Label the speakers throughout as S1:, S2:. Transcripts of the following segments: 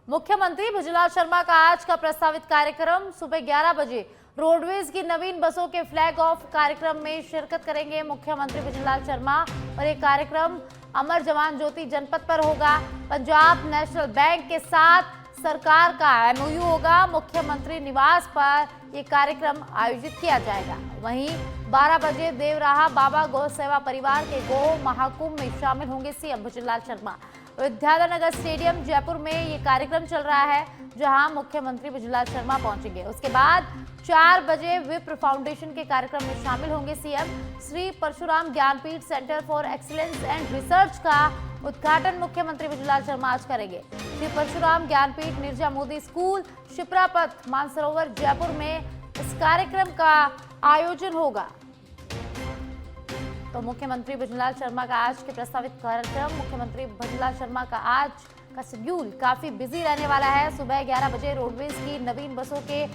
S1: मुख्यमंत्री भुजलाल शर्मा का आज का प्रस्तावित कार्यक्रम सुबह 11 बजे रोडवेज की नवीन बसों के फ्लैग ऑफ कार्यक्रम में शिरकत करेंगे मुख्यमंत्री भुजलाल शर्मा। और ये कार्यक्रम अमर जवान ज्योति जनपथ पर होगा। पंजाब नेशनल बैंक के साथ सरकार का एमओयू होगा। मुख्यमंत्री निवास पर ये कार्यक्रम आयोजित किया जाएगा। वहीं 12 बजे देवराहा बाबा गौ सेवा परिवार के गौ महाकुंभ में शामिल होंगे सीएम भुजलाल शर्मा। विद्याधर नगर स्टेडियम जयपुर में ये कार्यक्रम चल रहा है, जहां मुख्यमंत्री भुजलाल शर्मा पहुंचेंगे। उसके बाद 4 बजे विप्र फाउंडेशन के कार्यक्रम में शामिल होंगे CM. Shri Parshuram Gyanpeeth centre for excellence and research का उद्घाटन मुख्यमंत्री भुजलाल शर्मा आज करेंगे। श्री परशुराम ज्ञानपीठ निर्जा मोदी स्कूल शिप्रापथ मानसरोवर जयपुर में इस कार्यक्रम का आयोजन होगा। तो मुख्यमंत्री भुजलाल शर्मा का आज के प्रस्तावित कार्यक्रम, मुख्यमंत्री भुजलाल शर्मा का आज का शेड्यूल काफी बिजी रहने वाला है। सुबह 11 बजे रोडवेज की नवीन बसों के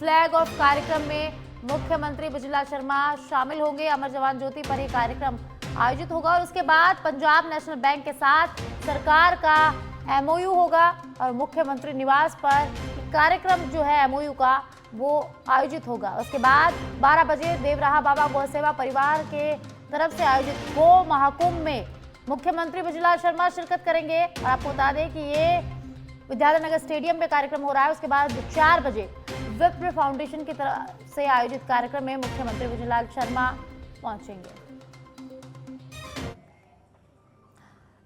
S1: फ्लैग ऑफ कार्यक्रम में मुख्यमंत्री भुजलाल शर्मा शामिल होंगे। अमर जवान ज्योति पर यह कार्यक्रम आयोजित होगा और उसके बाद पंजाब नेशनल बैंक के साथ सरकार का एमओयू होगा और मुख्यमंत्री निवास पर कार्यक्रम जो है एमओयू का वो आयोजित होगा। उसके बाद 12 बजे देवराहा बाबा गौ सेवा परिवार के तरफ से आयोजित गो महाकुंभ में मुख्यमंत्री भुजलाल शर्मा शिरकत करेंगे। और आपको बता दें कि ये विद्याधर नगर स्टेडियम में कार्यक्रम हो रहा है। उसके बाद 4 बजे विप्र फाउंडेशन की तरफ से आयोजित कार्यक्रम में मुख्यमंत्री भुजलाल शर्मा पहुंचेंगे।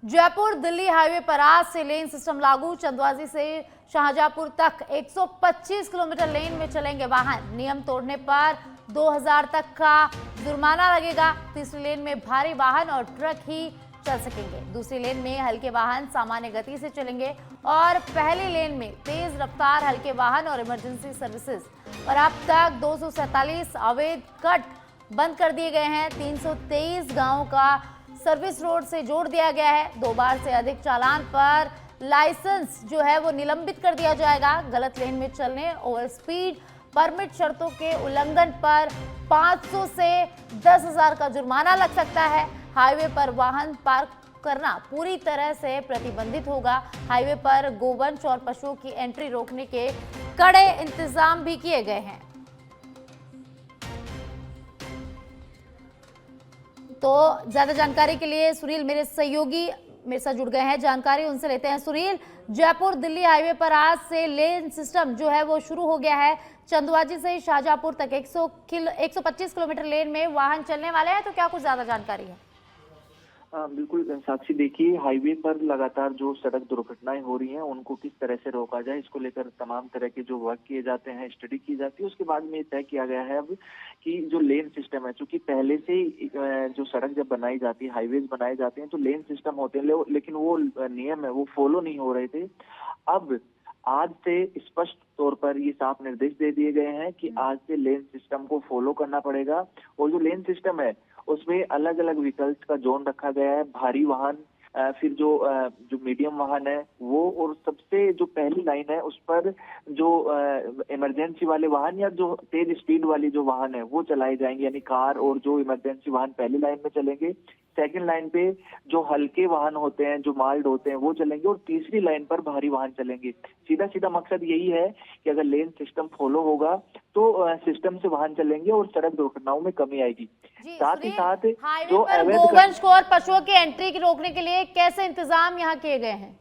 S1: जयपुर दिल्ली हाईवे पर आज से लेन सिस्टम लागू। चंदवाजी से शाहजहांपुर तक 125 किलोमीटर लेन में चलेंगे वाहन। नियम तोड़ने पर 2000 तक का जुर्माना लगेगा। तीसरी लेन में भारी वाहन और ट्रक ही चल सकेंगे। दूसरी लेन में हल्के वाहन सामान्य गति से चलेंगे और पहली लेन में तेज रफ्तार हल्के वाहन और इमरजेंसी सर्विसेज। और अब तक 247 अवैध कट बंद कर दिए गए हैं। 323 गांवों का सर्विस रोड से जोड़ दिया गया है। 2 बार से अधिक चालान पर लाइसेंस जो है वो निलंबित कर दिया जाएगा। गलत लेन में चलने, ओवर स्पीड, परमिट शर्तों के उल्लंघन पर 500 से 10,000 का जुर्माना लग सकता है। हाईवे पर वाहन पार्क करना पूरी तरह से प्रतिबंधित होगा। हाईवे पर गोवंश और पशुओं की एंट्री रोकने के कड़े इंतजाम भी किए गए हैं। तो ज्यादा जानकारी के लिए सुनील मेरे सहयोगी मेरे साथ जुड़ गए हैं, जानकारी उनसे लेते हैं। सुनील, जयपुर दिल्ली हाईवे पर आज से लेन सिस्टम जो है वो शुरू हो गया है। चंदवाजी से शाहजहांपुर तक 125 किलोमीटर लेन में वाहन चलने वाले हैं, तो क्या कुछ ज्यादा जानकारी है?
S2: बिल्कुल साक्षी, देखिए हाईवे पर लगातार जो सड़क दुर्घटनाएं हो रही हैं उनको किस तरह से रोका जाए, इसको लेकर तमाम तरह के जो वर्क किए जाते हैं, स्टडी की जाती है। उसके बाद में तय किया गया है अब कि जो लेन सिस्टम है, चूंकि पहले से जो सड़क जब बनाई जाती है, हाईवेज बनाए जाते हैं तो लेन सिस्टम होते हैं, लेकिन वो नियम है वो फॉलो नहीं हो रहे थे। अब आज से स्पष्ट तौर पर ये साफ निर्देश दे दिए गए हैं कि आज से लेन सिस्टम को फॉलो करना पड़ेगा। और जो लेन सिस्टम है उसमें अलग अलग व्हीकल्स का जोन रखा गया है। भारी वाहन, फिर जो मीडियम वाहन है वो, और सबसे जो पहली लाइन है उस पर जो इमरजेंसी वाले वाहन या जो तेज स्पीड वाली जो वाहन है वो चलाए जाएंगे, यानी कार और जो इमरजेंसी वाहन पहली लाइन में चलेंगे। सेकंड लाइन पे जो हल्के वाहन होते हैं, जो माइल्ड होते हैं वो चलेंगे, और तीसरी लाइन पर भारी वाहन चलेंगे। सीधा सीधा मकसद यही है कि अगर लेन सिस्टम फॉलो होगा तो सिस्टम से वाहन चलेंगे और सड़क दुर्घटनाओं में कमी आएगी। साथ ही साथ जो अवैध
S1: गोवंश को और पशुओं की एंट्री की रोकने के लिए कैसे इंतजाम यहाँ किए गए हैं?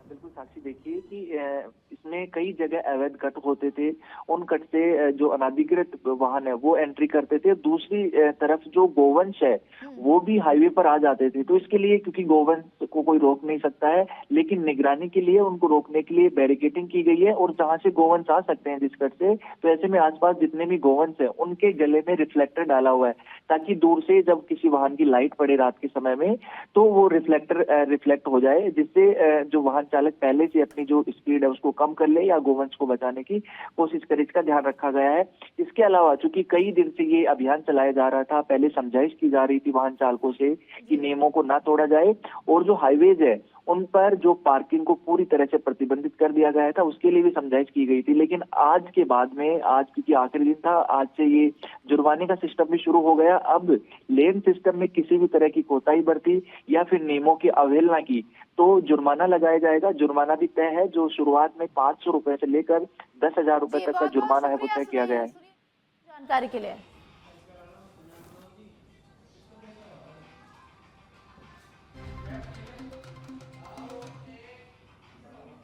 S2: बिल्कुल साक्षी, देखिए कि इसमें कई जगह अवैध कट होते थे। उन कट से जो अनाधिकृत वाहन है वो एंट्री करते थे। दूसरी तरफ जो गोवंश है वो भी हाईवे पर आ जाते थे। तो इसके लिए, क्योंकि गोवंश को कोई रोक नहीं सकता है, लेकिन निगरानी के लिए उनको रोकने के लिए बैरिकेडिंग की गई है। और जहां से गोवंश आ सकते हैं जिस कट से, तो ऐसे में आसपास जितने भी गोवंश है उनके गले में रिफ्लेक्टर डाला हुआ है, ताकि दूर से जब किसी वाहन की लाइट पड़े रात के समय में तो वो रिफ्लेक्ट हो जाए, जिससे जो वाहन चालक पहले से अपनी जो स्पीड है उसको कम कर ले या गोवंश को बचाने की कोशिश करे। इसका ध्यान रखा गया है। इसके अलावा चूंकि कई दिन से ये अभियान चलाया जा रहा था, पहले समझाइश की जा रही थी वाहन चालकों से कि नियमों को ना तोड़ा जाए, और जो हाईवेज है उन पर जो पार्किंग को पूरी तरह से प्रतिबंधित कर दिया गया था, उसके लिए भी समझाइश की गई थी। लेकिन आज के बाद में, आज क्योंकि आखिरी दिन था, आज से ये जुर्माने का सिस्टम भी शुरू हो गया। अब लेन सिस्टम में किसी भी तरह की कोताही बरती या फिर नियमों की अवहेलना की तो जुर्माना लगाया जाएगा। जुर्माना भी तय है, जो शुरुआत में 500 रुपए से लेकर 10,000 रुपए
S1: जी,
S2: तक का
S1: बहुत बहुत
S2: जुर्माना है वो
S1: शुक्रिया
S2: तय किया गया है।
S1: जानकारी के लिए।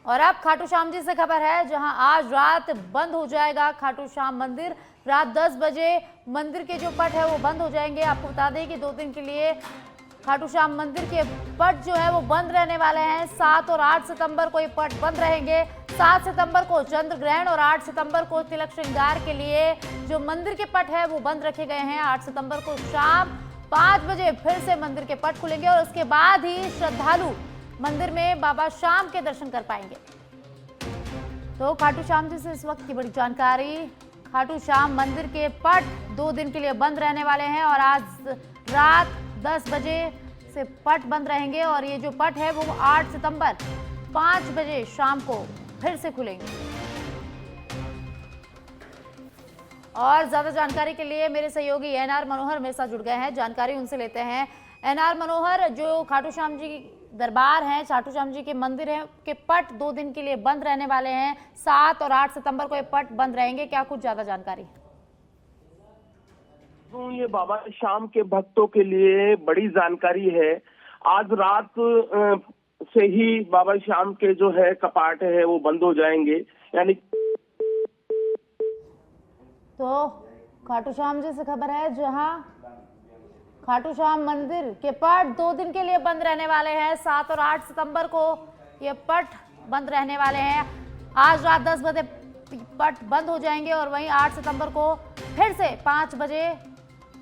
S1: और अब खाटू श्याम जी से खबर है, जहां आज रात बंद हो जाएगा खाटू श्याम मंदिर। रात 10 बजे मंदिर के जो पट है वो बंद हो जाएंगे। आपको बता दें कि 2 दिन के लिए खाटू श्याम मंदिर के पट जो है वो बंद रहने वाले हैं। 7 और 8 सितंबर को ये पट बंद रहेंगे। 7 सितंबर को चंद्र ग्रहण और 8 सितंबर को तिलक श्रृंगार के लिए जो मंदिर के पट है वो बंद रखे गए हैं। 8 सितंबर को शाम 5 बजे फिर से मंदिर के पट खुलेंगे और उसके बाद ही श्रद्धालु मंदिर में बाबा श्याम के दर्शन कर पाएंगे। तो खाटू श्याम जी से इस वक्त की बड़ी जानकारी। खाटू श्याम मंदिर के पट 2 दिन के लिए बंद रहने वाले हैं और आज रात 10 बजे से पट बंद रहेंगे और ये जो पट है वो 8 सितंबर 5 बजे शाम को फिर से खुलेंगे। और ज्यादा जानकारी के लिए मेरे सहयोगी एनआर मनोहर मेरे साथ जुड़ गए हैं, जानकारी उनसे लेते हैं। एनआर मनोहर, जो खाटू श्याम जी दरबार है, खाटू श्याम जी के मंदिर है के पट 2 दिन के लिए बंद रहने वाले हैं। 7 और 8 सितंबर को ये पट बंद रहेंगे, क्या कुछ ज्यादा जानकारी?
S3: तो ये बाबा श्याम के भक्तों के लिए बड़ी जानकारी है। आज रात से ही बाबा श्याम के जो है कपाट है वो बंद हो जाएंगे, यानी
S1: तो खाटू श्याम जी से खबर है, जहां खाटू श्याम मंदिर के पट 2 दिन के लिए बंद रहने वाले हैं। 7 और 8 सितंबर को ये पट बंद रहने वाले हैं। आज रात 10 बजे पट बंद हो जाएंगे और वहीं 8 सितंबर को फिर से 5 बजे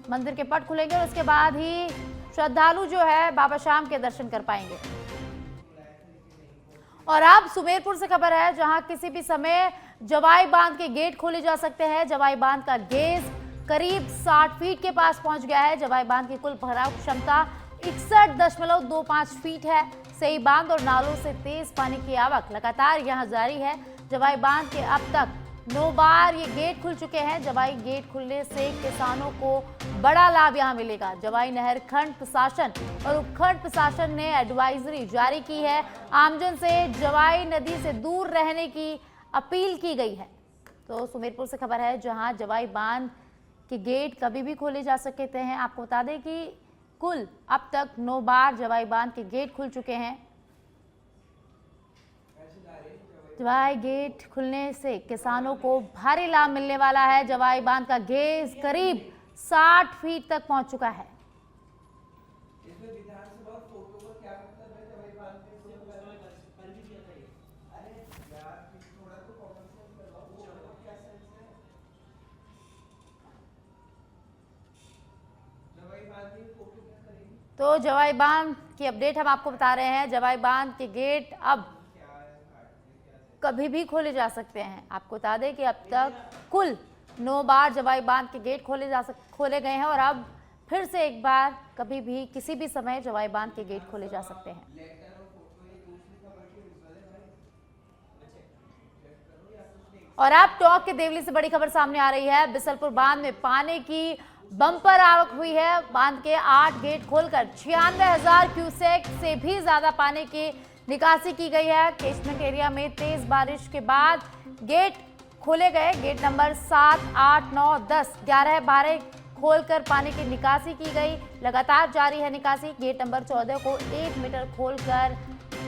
S1: मंदिर के पट खुलेंगे और उसके बाद ही श्रद्धालु जो है बाबा श्याम के दर्शन कर पाएंगे। और अब सुमेरपुर से खबर है, जहां किसी भी समय जवाई बांध के गेट खोले जा सकते हैं। जवाई बांध का गेज करीब 60 फीट के पास पहुंच गया है। जवाई बांध की कुल भराव क्षमता 61.25 फीट है। सही बांध और नालों से तेज पानी की आवक लगातार यहां जारी है। जवाई बांध के अब तक 9 बार ये गेट खुल चुके हैं। जवाई गेट खुलने से किसानों को बड़ा लाभ यहां मिलेगा। जवाई नहर खंड प्रशासन और उपखंड प्रशासन ने एडवाइजरी जारी की है। आमजन से जवाई नदी से दूर रहने की अपील की गई है। तो सुमेरपुर से खबर है, जहां जवाई बांध के गेट कभी भी खोले जा सकते हैं। आपको बता दें कि कुल अब तक 9 बार जवाई बांध के गेट खुल चुके हैं। जवाई गेट खुलने से किसानों को भारी लाभ मिलने वाला है। जवाई बांध का गेज करीब 60 फीट तक पहुंच चुका है। तो जवाई बांध की अपडेट हम आपको बता रहे हैं। जवाई बांध के गेट अब कभी भी खोले जा सकते हैं। आपको बता दें कि अब तक कुल 9 बार जवाई बांध के गेट खोले गए हैं और अब फिर से एक बार कभी भी किसी भी समय जवाई बांध के गेट खोले जा सकते हैं। और अब टोंक के देवली से बड़ी खबर सामने आ रही है। बिसलपुर बांध में पानी की बम्पर आवक हुई है। बांध के 8 गेट खोलकर 96,000 क्यूसेक से भी ज्यादा पानी की निकासी की गई है। कैचमेंट एरिया में तेज बारिश के बाद गेट खोले गए। गेट नंबर 7, 8, 9, 10, 11, 12 खोलकर पानी की निकासी की गई। लगातार जारी है निकासी। गेट नंबर 14 को 1 मीटर खोलकर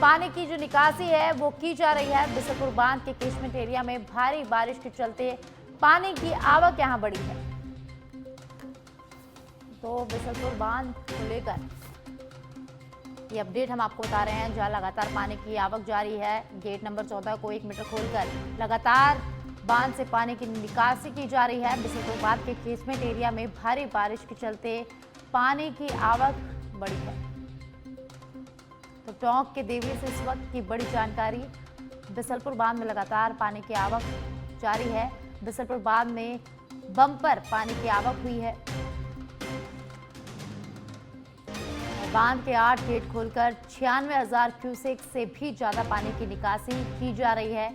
S1: पानी की जो निकासी है वो की जा रही है। बिसलपुर बांध के कैचमेंट एरिया में भारी बारिश के चलते पानी की आवक यहां बढ़ी है। तो बिसलपुर बांध को लेकर ये अपडेट हम आपको बता रहे हैं, जहां लगातार पानी की आवक जारी है। गेट नंबर 14 को 1 मीटर खोलकर लगातार बांध से पानी की निकासी की जा रही है। बिसलपुर बांध के कैचमेंट एरिया में भारी बारिश के चलते पानी की आवक बढ़ी है। तो टोंक के देवली से इस वक्त की बड़ी जानकारी। बिसलपुर बांध में लगातार पानी की आवक जारी है। बिसलपुर बांध में बम्पर पानी की आवक हुई है। बांध के 8 गेट खोलकर 96,000 क्यूसेक से भी ज्यादा पानी की निकासी की जा रही है।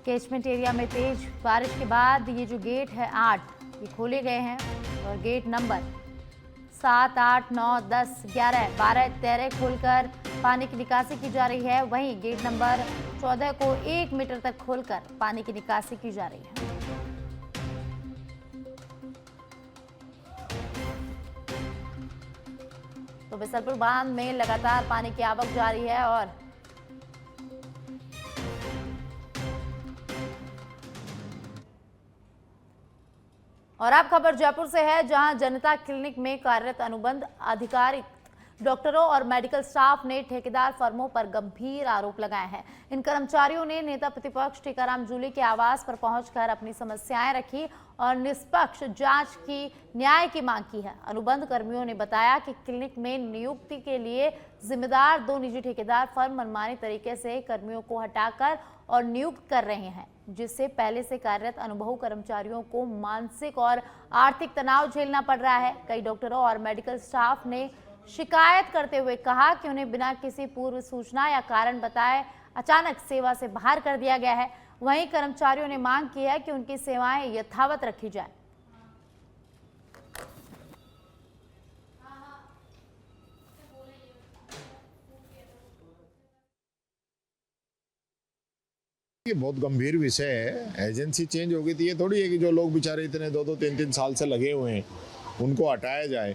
S1: कैचमेंट एरिया में तेज बारिश के बाद ये जो गेट है 8 ये खोले गए हैं और गेट नंबर 7, 8, 9, 10, 11, 12, 13 खोलकर पानी की निकासी की जा रही है। वहीं गेट नंबर 14 को 1 मीटर तक खोलकर पानी की निकासी की जा रही है। तो बिसलपुर बांध में लगातार पानी की आवक जारी है और अब खबर जयपुर से है, जहां जनता क्लिनिक में कार्यरत अनुबंध अधिकारी डॉक्टरों और मेडिकल स्टाफ ने ठेकेदार फर्मों पर गंभीर आरोप लगाए हैं। इन कर्मचारियों ने नेता प्रतिपक्ष टीकाराम जूली के आवास पर पहुंचकर अपनी समस्याएं रखी और निष्पक्ष जांच की न्याय की मांग की है। अनुबंध कर्मियों ने बताया कि क्लिनिक में नियुक्ति के लिए जिम्मेदार 2 निजी ठेकेदार फर्म मनमानी तरीके से कर्मियों को हटाकर और नियुक्त कर रहे हैं, जिससे पहले से कार्यरत अनुभवी कर्मचारियों को मानसिक और आर्थिक तनाव झेलना पड़ रहा है। कई डॉक्टरों और मेडिकल स्टाफ ने शिकायत करते हुए कहा कि उन्हें बिना किसी पूर्व सूचना या कारण बताए अचानक सेवा से बाहर कर दिया गया है। वहीं कर्मचारियों ने मांग की है कि उनकी सेवाएं यथावत रखी जाए।
S4: ये बहुत गंभीर विषय है। एजेंसी चेंज हो गई थी, ये थोड़ी है कि जो लोग बेचारे इतने 2-2, 3-3 साल से लगे हुए हैं उनको हटाया जाए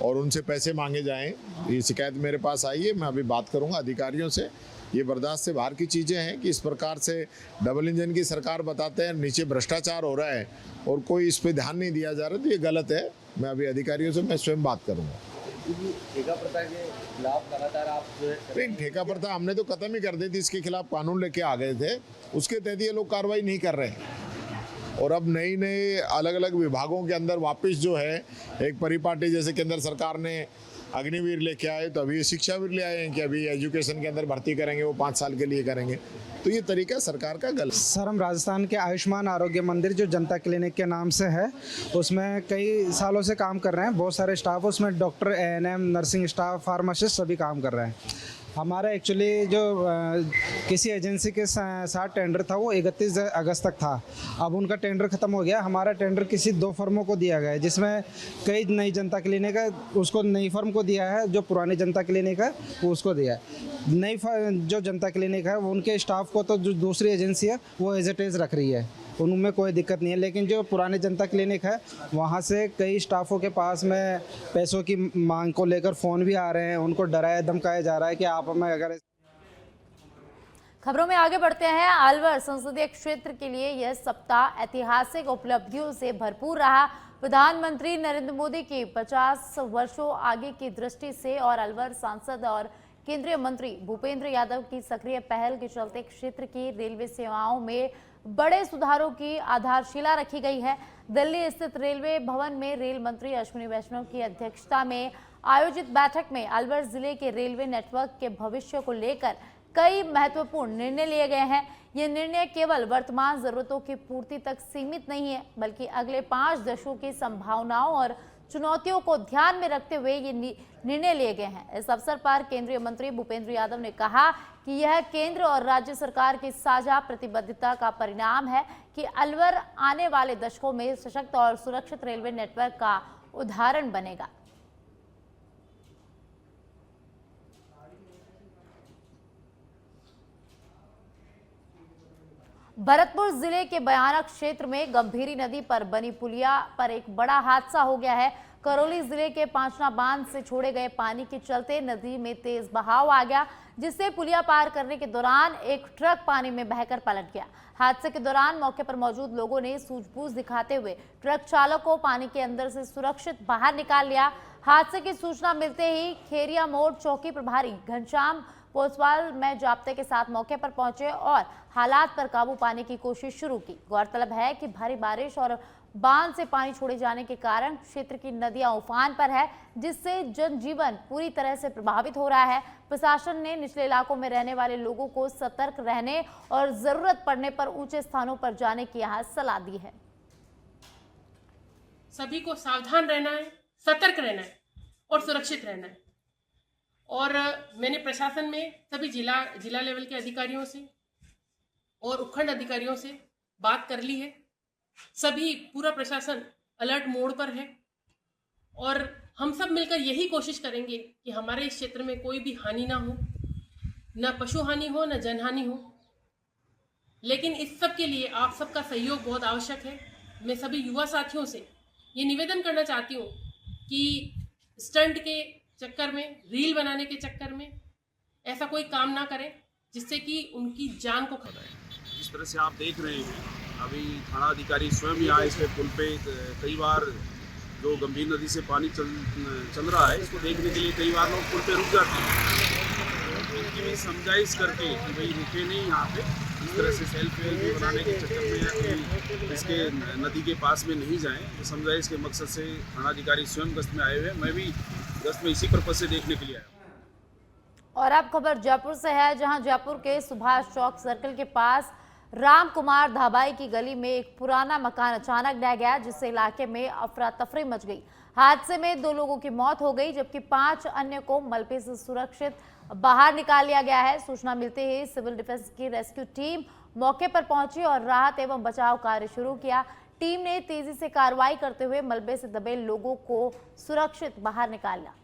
S4: और उनसे पैसे मांगे जाएं। ये शिकायत मेरे पास आई है, मैं अभी बात करूंगा अधिकारियों से। ये बर्दाश्त से बाहर की चीज़ें हैं कि इस प्रकार से डबल इंजन की सरकार बताते हैं, नीचे भ्रष्टाचार हो रहा है और कोई इस पर ध्यान नहीं दिया जा रहा, तो ये गलत है। मैं अभी अधिकारियों से मैं स्वयं बात करूंगा।
S5: ठेका प्रथा के खिलाफ लगातार आप
S4: ठेका प्रथा हमने तो खत्म ही कर दी थी, इसके खिलाफ कानून लेके आ गए थे, उसके तहत ये लोग कार्रवाई नहीं कर रहे हैं। और अब नए अलग अलग विभागों के अंदर वापस जो है एक परिपाटी, जैसे केंद्र सरकार ने अग्निवीर लेके आए, तो अभी शिक्षावीर ले आए हैं कि अभी एजुकेशन के अंदर भर्ती करेंगे, वो 5 साल के लिए करेंगे। तो ये तरीका सरकार का गलत।
S6: सर, हम राजस्थान के आयुष्मान आरोग्य मंदिर जो जनता क्लिनिक के नाम से है, उसमें कई सालों से काम कर रहे हैं। बहुत सारे स्टाफ, उसमें doctor, ANM, nursing staff, pharmacist सभी काम कर रहे हैं। हमारा एक्चुअली जो किसी एजेंसी के साथ टेंडर था वो 31 अगस्त तक था। अब उनका टेंडर ख़त्म हो गया। हमारा टेंडर किसी 2 फर्मों को दिया गया है, जिसमें कई नई जनता क्लिनिक है उसको नई फर्म को दिया है, जो पुरानी जनता क्लिनिक है वो उसको दिया है। नई जो जनता क्लिनिक है वो उनके स्टाफ को तो जो दूसरी एजेंसी है वो एज इट इज़ रख रही है, उनमें कोई दिक्कत नहीं है। लेकिन जो पुरानी जनता क्लिनिक है वहाँ से कई स्टाफों के पास में पैसों की मांग को लेकर फ़ोन भी आ रहे हैं, उनको डराया धमकाया जा रहा है कि आप हमें अगर।
S1: खबरों में आगे बढ़ते हैं। अलवर संसदीय क्षेत्र के लिए यह सप्ताह ऐतिहासिक उपलब्धियों से भरपूर रहा। प्रधानमंत्री नरेंद्र मोदी की 50 वर्षों आगे की दृष्टि से और अलवर सांसद और केंद्रीय मंत्री भूपेंद्र यादव की सक्रिय पहल के चलते क्षेत्र की रेलवे सेवाओं में बड़े सुधारों की आधारशिला रखी गई है। दिल्ली स्थित रेलवे भवन में रेल मंत्री अश्विनी वैष्णव की अध्यक्षता में आयोजित बैठक में अलवर जिले के रेलवे नेटवर्क के भविष्य को लेकर कई महत्वपूर्ण निर्णय लिए गए हैं। ये निर्णय केवल वर्तमान जरूरतों की पूर्ति तक सीमित नहीं है, बल्कि अगले 5 दशकों की संभावनाओं और चुनौतियों को ध्यान में रखते हुए ये निर्णय लिए गए हैं। इस अवसर पर केंद्रीय मंत्री भूपेंद्र यादव ने कहा कि यह केंद्र और राज्य सरकार की साझा प्रतिबद्धता का परिणाम है कि अलवर आने वाले दशकों में सशक्त और सुरक्षित रेलवे नेटवर्क का उदाहरण बनेगा। भरतपुर जिले के बयाना क्षेत्र में गंभीरी नदी पर बनी पुलिया पर एक बड़ा हादसा हो गया है। करौली जिले के पांचना बांध से छोड़े गए पानी के चलते नदी में तेज बहाव आ गया, जिससे पुलिया पार करने के दौरान एक ट्रक पानी में बहकर पलट गया। हादसे के दौरान मौके पर मौजूद लोगों ने सूझबूझ दिखाते हुए ट्रक चालक को पानी के अंदर से सुरक्षित बाहर निकाल लिया। हादसे की सूचना मिलते ही खेरिया मोड़ चौकी प्रभारी घनश्याम पोसवाल में जाब्ते के साथ मौके पर पहुंचे और हालात पर काबू पाने की कोशिश शुरू की। गौरतलब है कि भारी बारिश और बांध से पानी छोड़े जाने के कारण क्षेत्र की नदियां उफान पर है, जिससे जनजीवन पूरी तरह से प्रभावित हो रहा है। प्रशासन ने निचले इलाकों में रहने वाले लोगों को सतर्क रहने और जरूरत पड़ने पर ऊंचे स्थानों पर जाने की यहाँ सलाह दी है।
S7: सभी को सावधान रहना है, सतर्क रहना है और सुरक्षित रहना है। और मैंने प्रशासन में सभी जिला लेवल के अधिकारियों से और उपखंड अधिकारियों से बात कर ली है। सभी पूरा प्रशासन अलर्ट मोड पर है और हम सब मिलकर यही कोशिश करेंगे कि हमारे इस क्षेत्र में कोई भी हानि ना हो, न पशु हानि हो, न जनहानि हो। लेकिन इस सब के लिए आप सबका सहयोग बहुत आवश्यक है। मैं सभी युवा साथियों से ये निवेदन करना चाहती हूँ कि स्टंट के चक्कर में, रील बनाने के चक्कर में ऐसा कोई काम ना करें जिससे कि उनकी जान को खतरा है।
S8: जिस तरह से आप देख रहे हैं, अभी थाना अधिकारी स्वयं यहाँ इस पुल पे कई बार जो गंभीर नदी से पानी चल रहा है, इसको देखने के लिए कई बार लोग पुल पे रुक जाते हैं। तो इनकी भी समझाइश करके कि भाई रुके नहीं यहाँ पे, इस तरह से सेल्फ वीडियो बनाने के चक्कर में या कहीं इसके नदी के पास में नहीं जाएं। तो समझाइश के मकसद से थाना अधिकारी स्वयं गश्त में आए हुए हैं। मैं भी गश्त में इसी पर्पज से देखने के लिए आया हूँ।
S1: और अब खबर जयपुर से है, जहां जयपुर के सुभाष चौक सर्कल के पास राम कुमार धाबाई की गली में एक पुराना मकान अचानक ढह गया, जिससे इलाके में अफरा तफरी मच गई। हादसे में 2 लोगों की मौत हो गई, जबकि 5 अन्य को मलबे से सुरक्षित बाहर निकाल लिया गया है। सूचना मिलते ही सिविल डिफेंस की रेस्क्यू टीम मौके पर पहुंची और राहत एवं बचाव कार्य शुरू किया। टीम ने तेजी से कार्रवाई करते हुए मलबे से दबे लोगों को सुरक्षित बाहर निकाला।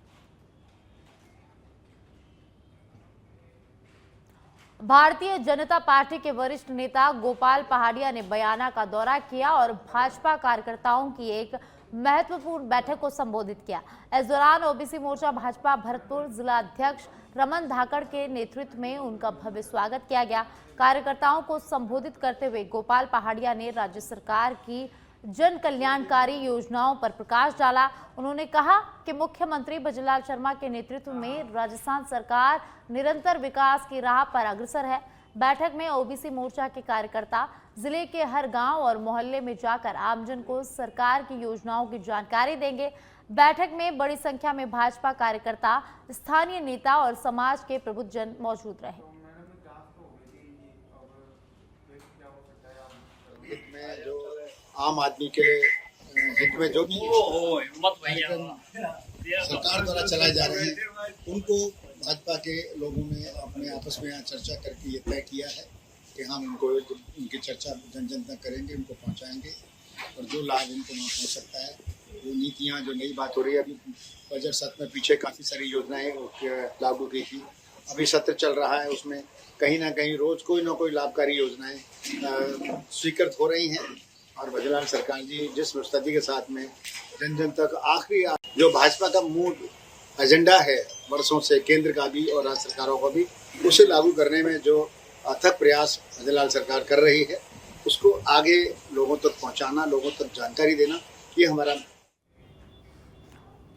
S1: भारतीय जनता पार्टी के वरिष्ठ नेता गोपाल पहाड़िया ने बयाना का दौरा किया और भाजपा कार्यकर्ताओं की एक महत्वपूर्ण बैठक को संबोधित किया। इस दौरान ओबीसी मोर्चा भाजपा भरतपुर जिला अध्यक्ष रमन धाकड़ के नेतृत्व में उनका भव्य स्वागत किया गया। कार्यकर्ताओं को संबोधित करते हुए गोपाल पहाड़िया ने राज्य सरकार की जन कल्याणकारी योजनाओं पर प्रकाश डाला। उन्होंने कहा कि मुख्यमंत्री भजनलाल शर्मा के नेतृत्व में राजस्थान सरकार निरंतर विकास की राह पर अग्रसर है। बैठक में ओबीसी मोर्चा के कार्यकर्ता जिले के हर गांव और मोहल्ले में जाकर आमजन को सरकार की योजनाओं की जानकारी देंगे। बैठक में बड़ी संख्या में भाजपा कार्यकर्ता, स्थानीय नेता और समाज के प्रबुद्धजन मौजूद रहे।
S9: में जो आम आदमी के हित में जो भी सरकार द्वारा चलाए जा रहे हैं, उनको भाजपा के लोगों ने अपने आपस में यहाँ चर्चा करके ये तय किया है कि हम उनकी चर्चा जन जन तक करेंगे, उनको पहुँचाएंगे और जो लाभ उनको वहाँ पहुँच सकता है, वो नीतियाँ जो नई बात हो रही है। अभी बजट सत्र में पीछे काफ़ी सारी योजनाएं लागू की थी, अभी सत्र चल रहा है, उसमें कहीं ना कहीं रोज कोई ना कोई लाभकारी योजनाएं स्वीकृत हो रही हैं। और भजनलाल सरकार जी जिस मुस्तैदी के साथ में जन जन तक आखिरी जो भाजपा का मूल एजेंडा है वर्षों से, केंद्र का भी और राज्य सरकारों का भी, उसे लागू करने में जो अथक प्रयास भजनलाल सरकार कर रही है, उसको आगे लोगों तक पहुंचाना, लोगों तक जानकारी देना, ये हमारा।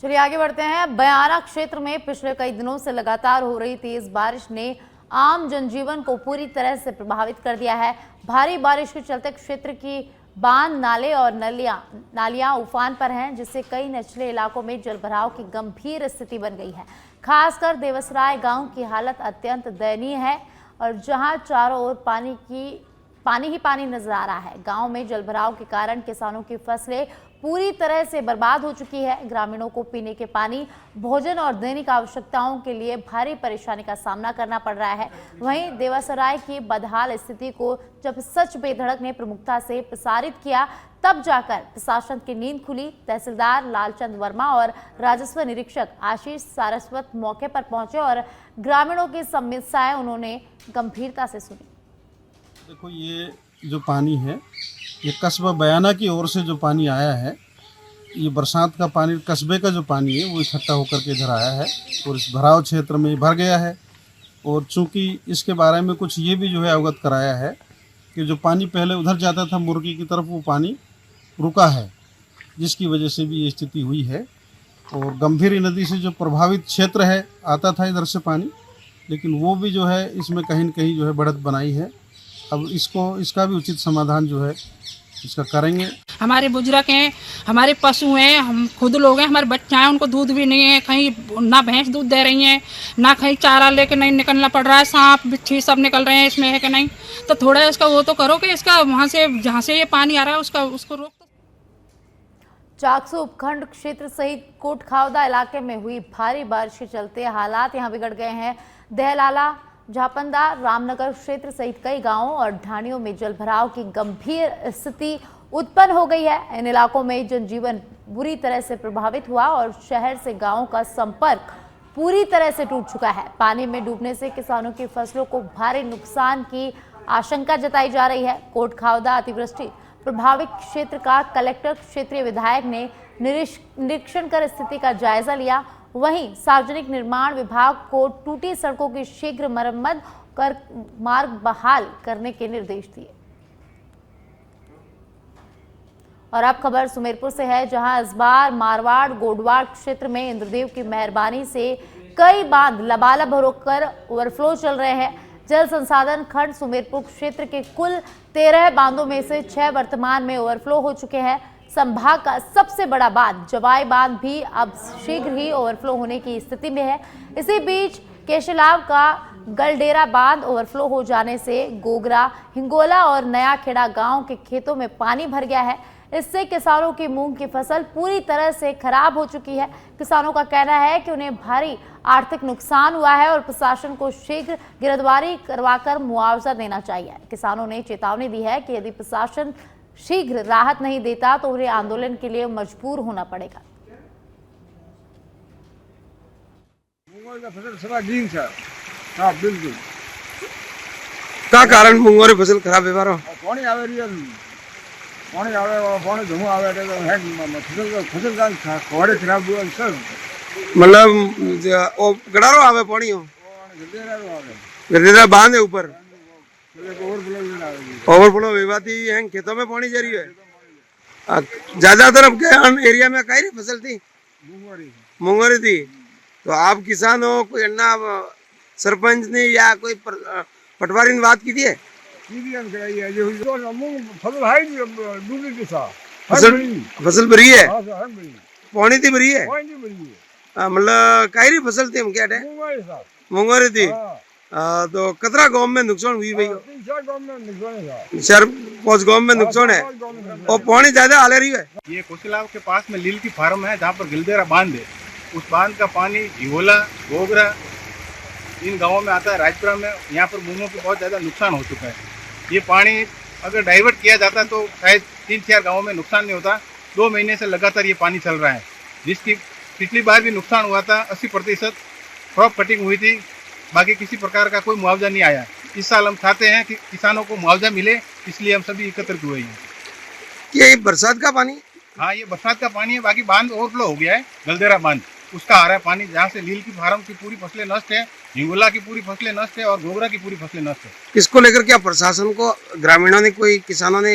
S1: चलिए आगे बढ़ते हैं। बयाना क्षेत्र में पिछले कई दिनों से लगातार हो रही तेज बारिश ने आम जनजीवन को पूरी तरह से प्रभावित कर दिया है। भारी बारिश के चलते क्षेत्र की बांध, नाले और नालियां उफान पर हैं, जिससे कई निचले इलाकों में जलभराव की गंभीर स्थिति बन गई है। खासकर देवसराय गांव की हालत अत्यंत दयनीय है और जहां चारों ओर पानी ही पानी नजर आ रहा है। गांव में जलभराव के कारण किसानों की फसलें पूरी तरह से बर्बाद हो चुकी है। ग्रामीणों को पीने के पानी, भोजन और दैनिक आवश्यकताओं के लिए भारी परेशानी का सामना करना पड़ रहा है। वहीं देवासराय की बदहाल स्थिति को जब सच बेधड़क ने प्रमुखता से प्रसारित किया, तब जाकर प्रशासन की नींद खुली। तहसीलदार लालचंद वर्मा और राजस्व निरीक्षक आशीष सारस्वत मौके पर पहुंचे और ग्रामीणों की समस्याएं उन्होंने गंभीरता से सुनी।
S10: देखो, ये जो पानी है, ये कस्बा बयाना की ओर से जो पानी आया है, ये बरसात का पानी, कस्बे का जो पानी है वो इकट्ठा होकर के इधर आया है और इस भराव क्षेत्र में भर गया है। और चूंकि इसके बारे में कुछ ये भी जो है अवगत कराया है कि जो पानी पहले उधर जाता था मुर्गी की तरफ, वो पानी रुका है, जिसकी वजह से भी ये स्थिति हुई है। और गंभीरी नदी से जो प्रभावित क्षेत्र है, आता था इधर से पानी, लेकिन वो भी जो है इसमें कहीं न कहीं जो है बढ़त बनाई है। अब इसका भी उचित समाधान जो है इसका करेंगे।
S11: हमारे बुजुर्ग हैं, हमारे पशु हैं, हम खुद लोग हैं, हमारे बच्चे हैं, उनको दूध भी नहीं है, कहीं ना भैंस दूध दे रही हैं, ना कहीं चारा लेके नहीं निकलना पड़ रहा है, सांप बिच्छी सब निकल रहे हैं, इसमें है कि नहीं। तो थोड़ा इसका वो तो करो कि इसका वहाँ से जहाँ से ये पानी आ रहा है उसको रोक।
S1: चाकसू उपखंड क्षेत्र सहित कोटखावदा इलाके में हुई भारी बारिश के चलते हालात यहां बिगड़ गए हैं। दहलाला, झापंदा, रामनगर क्षेत्र सहित कई गांवों और ढाणियों में जलभराव की गंभीर स्थिति उत्पन्न हो गई है। इन इलाकों में जनजीवन बुरी तरह से प्रभावित हुआ और शहर से गांवों का संपर्क पूरी तरह से टूट चुका है। पानी में डूबने से किसानों की फसलों को भारी नुकसान की आशंका जताई जा रही है। कोटखावदा अतिवृष्टि प्रभावित क्षेत्र का कलेक्टर क्षेत्रीय विधायक ने निरीक्षण कर स्थिति का जायजा लिया। वहीं सार्वजनिक निर्माण विभाग को टूटी सड़कों की शीघ्र मरम्मत कर मार्ग बहाल करने के निर्देश दिए। और अब खबर सुमेरपुर से है, जहां इस बार मारवाड़ गोडवाड़ क्षेत्र में इंद्रदेव की मेहरबानी से कई बांध लबालब होकर ओवरफ्लो चल रहे हैं। जल संसाधन खंड सुमेरपुर क्षेत्र के कुल 13 बांधों में से 6 वर्तमान में ओवरफ्लो हो चुके हैं। संभाग का सबसे बड़ा बांध जवाई बांध भी अब शीघ्र ही ओवरफ्लो होने की स्थिति में है। इसी बीच केशलाव का गलडेरा बांध ओवरफ्लो हो जाने से गोगरा, हिंगोला और नया खेड़ा गांव के खेतों में पानी भर गया है। इससे किसानों की मूंग की फसल पूरी तरह से खराब हो चुकी है। किसानों का कहना है कि उन्हें भारी आर्थिक नुकसान हुआ है और प्रशासन को शीघ्र गिरफ्तारी करवाकर मुआवजा देना चाहिए। किसानों ने चेतावनी दी है कि यदि प्रशासन शीघ्र राहत नहीं देता तो उन्हें आंदोलन के लिए मजबूर होना पड़ेगा।
S12: बिल्कुल क्या कारण मूंगों फसल खराब है? पानी आवे पानी आवे पानी धुआं आवे फसल का खवाड़े खराब हुआ सर। मतलब वो गड़ारो आवे पानी हो गडेरा बांध है ऊपर ओवरफ्लो विवादी है, खेतों में पानी जा रही है। ज्यादातर अब क्या एरिया में कई फसल थी? मूंगोरी थी। तो आप किसान हो, कोई अन्ना सरपंच ने या कोई पटवारी ने बात की थी है? फसल भरी है, पानी थी भरी है। मतलब कई फसल थी हम क्या मूंगोरी थी। तो कतरा गांव में नुकसान हुई भाई? 4-5 गांव में नुकसान है और पानी ज्यादा आले रही है।
S13: ये कोसलाव के पास में लील की फार्म है जहाँ पर गिलदेरा बांध है। उस बांध का पानी हिंगोला, गोगरा इन गांवों में आता है। राजपुरा में यहाँ पर मूंगों को बहुत ज़्यादा नुकसान हो चुका है। ये पानी अगर डाइवर्ट किया जाता तो शायद 3-4 गाँवों में नुकसान नहीं होता। 2 महीने से लगातार ये पानी चल रहा है, जिसकी पिछली बार भी नुकसान हुआ था। 80% क्रॉप कटिंग हुई थी, बाकी किसी प्रकार का कोई मुआवजा नहीं आया। इस साल हम चाहते हैं कि किसानों को मुआवजा मिले, इसलिए हम सभी एकत्रित हुए हैं।
S12: ये बरसात का पानी?
S13: हाँ, ये बरसात का पानी है। बाकी बांध ओवरफ्लो हो गया है, गलदेरा बांध, उसका आ रहा है पानी, जहाँ से लील की फार्म की पूरी फसलें नष्ट है, हिंगोला की पूरी फसलें नष्ट है और गोगरा की पूरी फसलें नष्ट है।
S12: इसको लेकर क्या प्रशासन को ग्रामीणों ने, कोई किसानों ने